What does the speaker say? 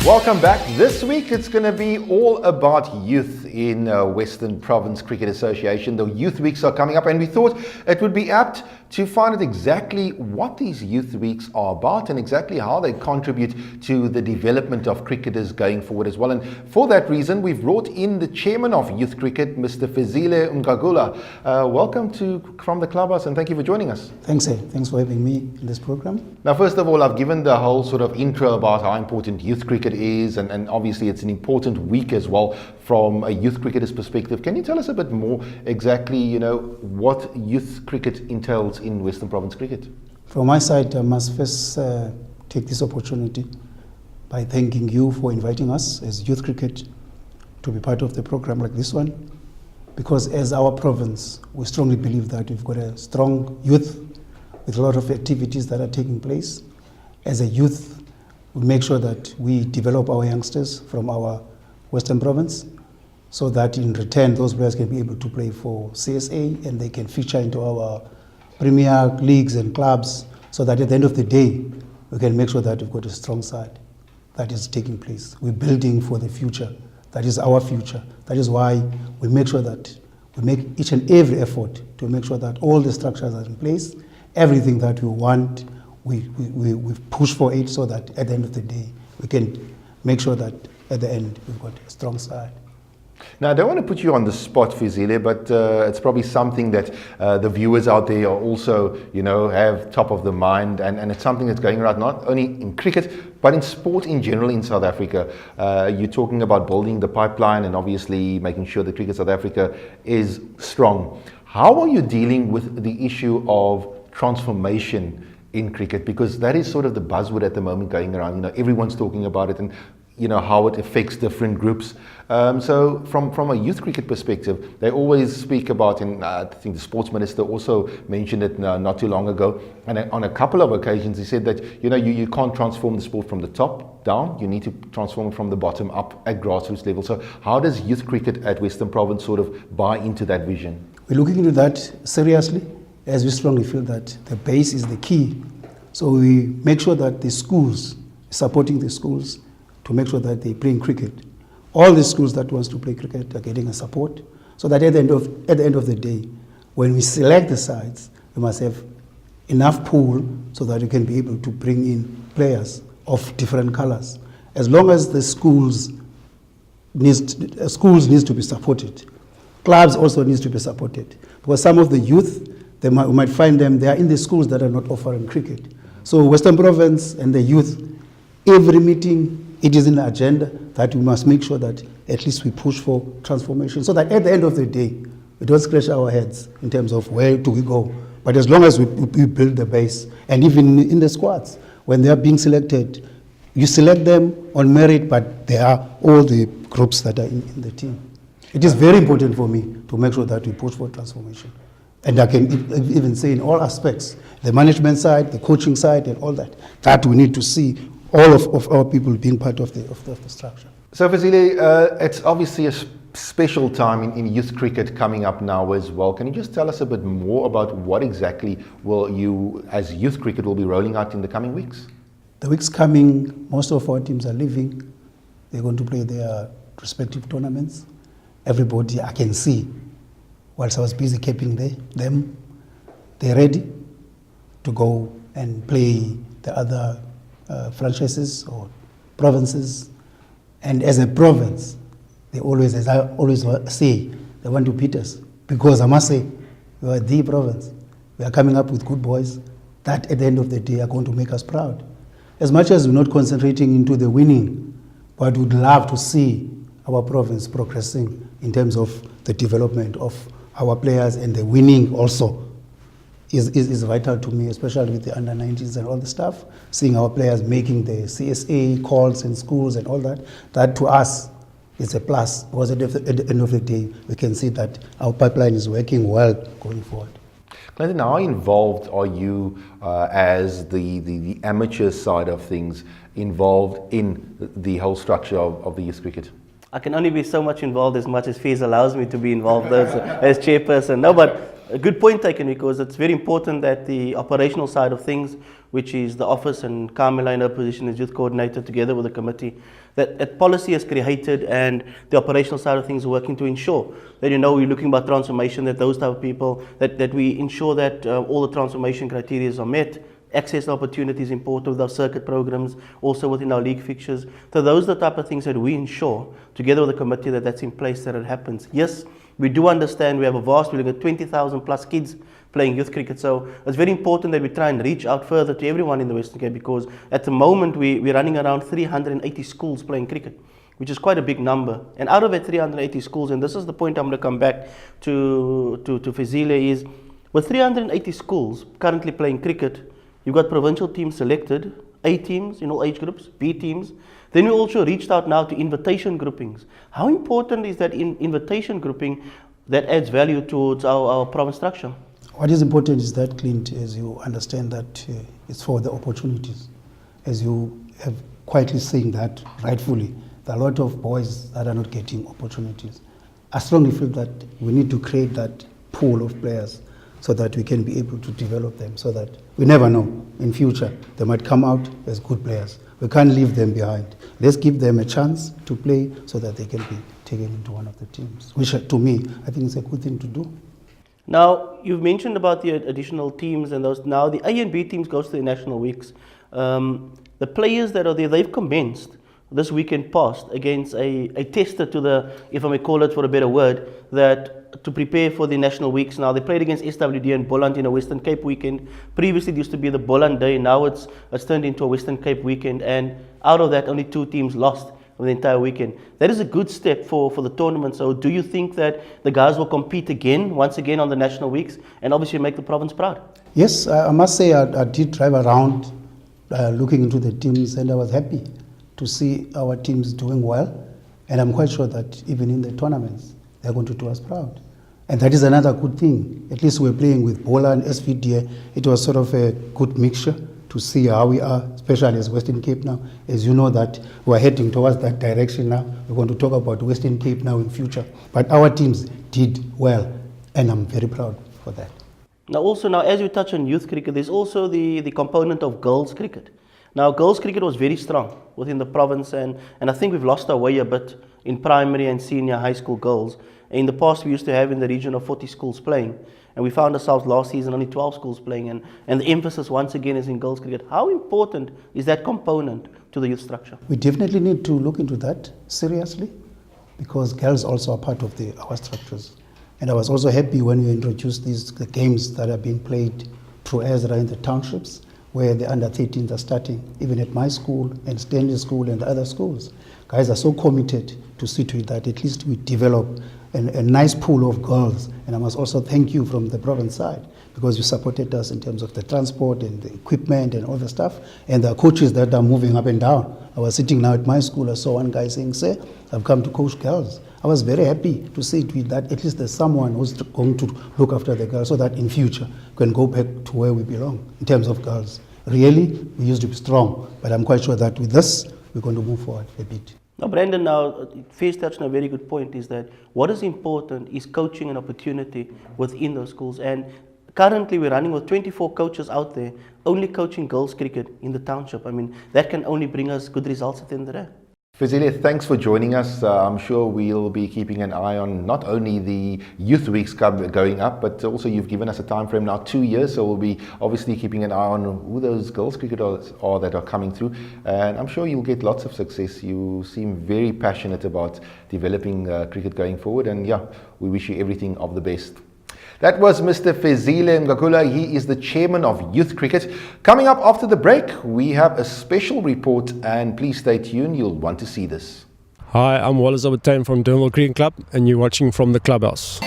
Welcome back. This week it's going to be all about youth in Western Province Cricket Association. The youth weeks are coming up and we thought it would be apt to find out exactly what these youth weeks are about and exactly how they contribute to the development of cricketers going forward as well. And for that reason, we've brought in the chairman of youth cricket, Mr. Fezile Ngagula. Welcome from the Clubhouse and thank you for joining us. Thanks, Thanks for having me in this program. Now, first of all, I've given the whole sort of intro about how important youth cricket is, and obviously it's an important week as well from a youth cricketer's perspective. Can you tell us a bit more exactly, what youth cricket entails in Western Province cricket? From my side, I must first take this opportunity by thanking you for inviting us as youth cricket to be part of the program like this one, because as our province, we strongly believe that we've got a strong youth with a lot of activities that are taking place. As a youth, we make sure that we develop our youngsters from our Western Province so that in return those players can be able to play for CSA and they can feature into our premier leagues and clubs, so that at the end of the day we can make sure that we've got a strong side that is taking place. We're building for the future. That is our future. That is why we make sure that we make each and every effort to make sure that all the structures are in place, everything that we want, we push for it, so that at the end of the day we can make sure that at the end we've got a strong side. Now, I don't want to put you on the spot, Fezile, but it's probably something that the viewers out there are also, have top of the mind, and it's something that's going around not only in cricket, but in sport in general in South Africa. You're talking about building the pipeline and obviously making sure that Cricket South Africa is strong. How are you dealing with the issue of transformation in cricket? Because that is sort of the buzzword at the moment going around. Everyone's talking about it and how it affects different groups. So from a youth cricket perspective, they always speak about, and I think the sports minister also mentioned it not too long ago, and on a couple of occasions he said that you can't transform the sport from the top down, you need to transform it from the bottom up at grassroots level. So how does youth cricket at Western Province sort of buy into that vision? We're looking into that seriously, as we strongly feel that the base is the key. So we make sure that the schools, supporting the schools, to make sure that they play cricket. All the schools that wants to play cricket are getting a support, so that at the end of the day, when we select the sides, we must have enough pool so that we can be able to bring in players of different colors. As long as the schools needs to be supported, clubs also needs to be supported, because some of the youth, we might find them, they are in the schools that are not offering cricket. So Western Province and the youth, every meeting, it is in the agenda that we must make sure that at least we push for transformation, so that at the end of the day, we don't scratch our heads in terms of where do we go. But as long as we build the base, and even in the squads, when they are being selected, you select them on merit, but they are all the groups that are in the team. It is very important for me to make sure that we push for transformation. And I can even say in all aspects, the management side, the coaching side, and all that we need to see all of our people being part of the structure. So Fezile, it's obviously a special time in youth cricket coming up now as well. Can you just tell us a bit more about what exactly will you, as youth cricket, will be rolling out in the coming weeks? The weeks coming, most of our teams are leaving. They're going to play their respective tournaments. Everybody I can see, whilst I was busy keeping them, they're ready to go and play the other franchises or provinces. And as a province, they always, as I always say, they want to beat us, because I must say, we are the province. We are coming up with good boys that at the end of the day are going to make us proud. As much as we're not concentrating into the winning, but we'd love to see our province progressing in terms of the development of our players, and the winning also is vital to me, especially with the under-19s and all the stuff. Seeing our players making the CSA calls in schools and all that to us is a plus, because at the end of the day, we can see that our pipeline is working well going forward. Clinton, how involved are you as the amateur side of things involved in the whole structure of the youth cricket? I can only be so much involved as Faiz allows me to be involved as chairperson. No, but a good point taken, because it's very important that the operational side of things, which is the office and Carmela in her position as youth coordinator together with the committee, that policy is created and the operational side of things are working to ensure that, we're looking about transformation, that those type of people, that we ensure that all the transformation criteria are met. Access to opportunities important with our circuit programs, also within our league fixtures. So those are the type of things that we ensure, together with the committee, that's in place, that it happens. Yes, we do understand we have we've got 20,000 plus kids playing youth cricket, so it's very important that we try and reach out further to everyone in the Western Cape, because at the moment we're running around 380 schools playing cricket, which is quite a big number. And out of that 380 schools, and this is the point I'm going to come back to Fezile, is with 380 schools currently playing cricket, you've got provincial teams selected, A teams in all age groups, B teams. Then we also reached out now to invitation groupings. How important is that invitation grouping that adds value towards our province structure? What is important is that, Clint, as you understand that it's for the opportunities. As you have quietly saying that, rightfully, there are a lot of boys that are not getting opportunities. I strongly feel that we need to create that pool of players so that we can be able to develop them, so that we never know, in future, they might come out as good players. We can't leave them behind. Let's give them a chance to play so that they can be taken into one of the teams, which to me, I think is a good thing to do. Now, you've mentioned about the additional teams and those. Now, the A and B teams goes to the national weeks. The players that are there, they've commenced this weekend past against a tester to the, if I may call it for a better word, that to prepare for the national weeks. Now, they played against SWD and Boland in a Western Cape weekend. Previously, it used to be the Boland Day. Now it's turned into a Western Cape weekend. And out of that, only 2 teams lost for the entire weekend. That is a good step for the tournament. So do you think that the guys will compete once again on the national weeks, and obviously make the province proud? Yes, I must say I did drive around looking into the teams, and I was happy to see our teams doing well. And I'm quite sure that even in the tournaments, they're going to do us proud. And that is another good thing. At least we're playing with Bola and SVDA. It was sort of a good mixture to see how we are, especially as Western Cape now. As you know that we're heading towards that direction now. We're going to talk about Western Cape now in future. But our teams did well, and I'm very proud for that. Now also, as you touch on youth cricket, there's also the component of girls cricket. Now, girls cricket was very strong within the province, and I think we've lost our way a bit in primary and senior high school girls. In the past, we used to have in the region of 40 schools playing, and we found ourselves last season only 12 schools playing, and the emphasis once again is in girls cricket. How important is that component to the youth structure? We definitely need to look into that seriously, because girls also are part of our structures. And I was also happy when you introduced the games that are being played through Ezra in the townships, where the under-13s are starting, even at my school and Stanley School and the other schools. Guys are so committed to see to it that at least we develop a nice pool of girls. And I must also thank you from the province side, because you supported us in terms of the transport and the equipment and all the stuff, and the coaches that are moving up and down. I was sitting now at my school, I saw one guy saying, "Sir, I've come to coach girls." I was very happy to see to it that at least there's someone who's going to look after the girls, so that in future we can go back to where we belong in terms of girls. Really, we used to be strong, but I'm quite sure that with this, we're going to move forward a bit. Now, Brandon, Faiz touched on a very good point, is that what is important is coaching and opportunity within those schools. And currently, we're running with 24 coaches out there, only coaching girls cricket in the township. I mean, that can only bring us good results at the end of the day. Fezile, thanks for joining us. I'm sure we'll be keeping an eye on not only the youth weeks going up, but also you've given us a time frame now, 2 years. So we'll be obviously keeping an eye on who those girls cricketers are that are coming through. And I'm sure you'll get lots of success. You seem very passionate about developing cricket going forward. And yeah, we wish you everything of the best. That was Mr. Fezile Mngakula. He is the chairman of youth cricket. Coming up after the break, we have a special report, and please stay tuned. You'll want to see this. Hi, I'm Wallace Abatane from Durbanville Cricket Club, and you're watching from the Clubhouse.